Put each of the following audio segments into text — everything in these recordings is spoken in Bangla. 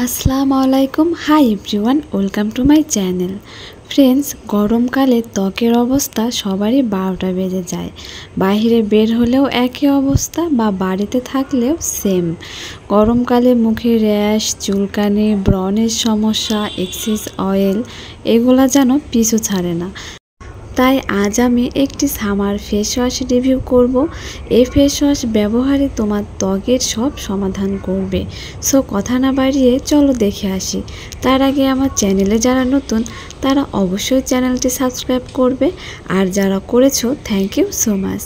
আসসালামু আলাইকুম। Hi everyone, welcome to my channel. Friends, গরমকালে ত্বকের অবস্থা সবারই 12টা বেজে যায়। বাইরে বের হলেও একই অবস্থা বা বাড়িতে থাকলেও সেম। গরমকালে মুখে র্যাশ, চুলকানি, ব্রণের সমস্যা, এক্সেস অয়েল এগুলা যেন পিছু ছাড়ে না। তাই আজ আমি একটি সামার ফেস ওয়াশ রিভিউ করব। এই ফেস ওয়াশ ব্যবহারে তোমার ত্বকের সব সমাধান করবে। সো কথা না বাড়িয়ে চলো দেখে আসি। তার আগে আমার চ্যানেলে যারা নতুন তারা অবশ্যই চ্যানেলটি সাবস্ক্রাইব করবে, আর যারা করেছো thank you so much.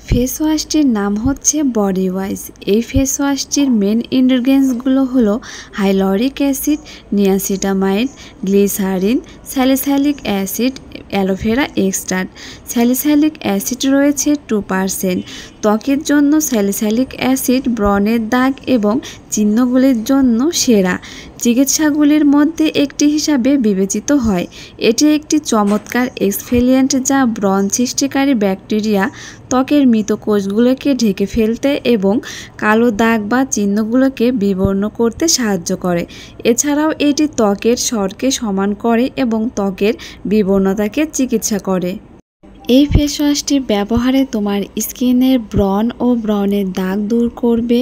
Face ওয়াশটির নাম হচ্ছে বডি ওয়াইজ। এই ফেস ওয়াশটির মেন ইনগ্রিডিয়েন্টসগুলো হলো hyaluronic acid, niacinamide, glycerin, salicylic acid, aloe vera extract. Salicylic acid রয়েছে 2%। ত্বকের জন্য স্যালিসাইলিক অ্যাসিড ব্রণের দাগ এবং চিহ্নগুলির জন্য সেরা চিকিৎসাগুলির মধ্যে একটি হিসাবে বিবেচিত হয়। এটি একটি চমৎকার এক্সফোলিয়েন্ট যা ব্রণ সৃষ্টিকারী ব্যাকটেরিয়া ত্বকের মৃত কোষগুলোকে ঢেকে ফেলতে এবং কালো দাগ বা চিহ্নগুলোকে বিবর্ণ করতে সাহায্য করে। এছাড়াও এটি ত্বকের স্বরকে সমান করে এবং ত্বকের বিবর্ণতাকে চিকিৎসা করে। এই ফেস ওয়াশটি ব্যবহারে তোমার স্কিনের ব্রণ ও ব্রণের দাগ দূর করবে,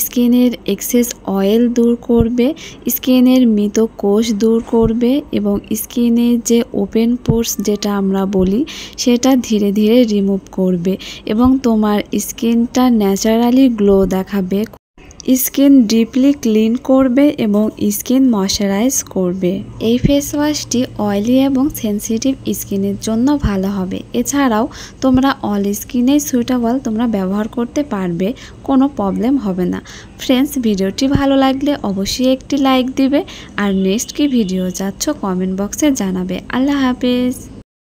স্কিনের এক্সেস অয়েল দূর করবে, স্কিনের মৃত কোষ দূর করবে এবং স্কিনের যে ওপেন পোর্স যেটা আমরা বলি সেটা ধীরে ধীরে রিমুভ করবে এবং তোমার স্কিনটা ন্যাচারালি গ্লো দেখাবে। স্কিন ডিপলি ক্লিন করবে এবং স্কিন ময়শ্চারাইজ করবে। এই ফেস ওয়াশটি অয়েলি এবং সেনসিটিভ স্কিনের জন্য ভালো হবে। এছাড়াও তোমরা অল স্কিনে সুইটেবল তোমরা ব্যবহার করতে পারবে, কোনো প্রবলেম হবে না। ফ্রেন্ডস, ভিডিওটি ভালো লাগলে অবশ্যই একটি লাইক দিবে, আর নেক্সট কি ভিডিও চাচ্ছ কমেন্ট বক্সে জানাবে। আল্লাহ হাফেজ।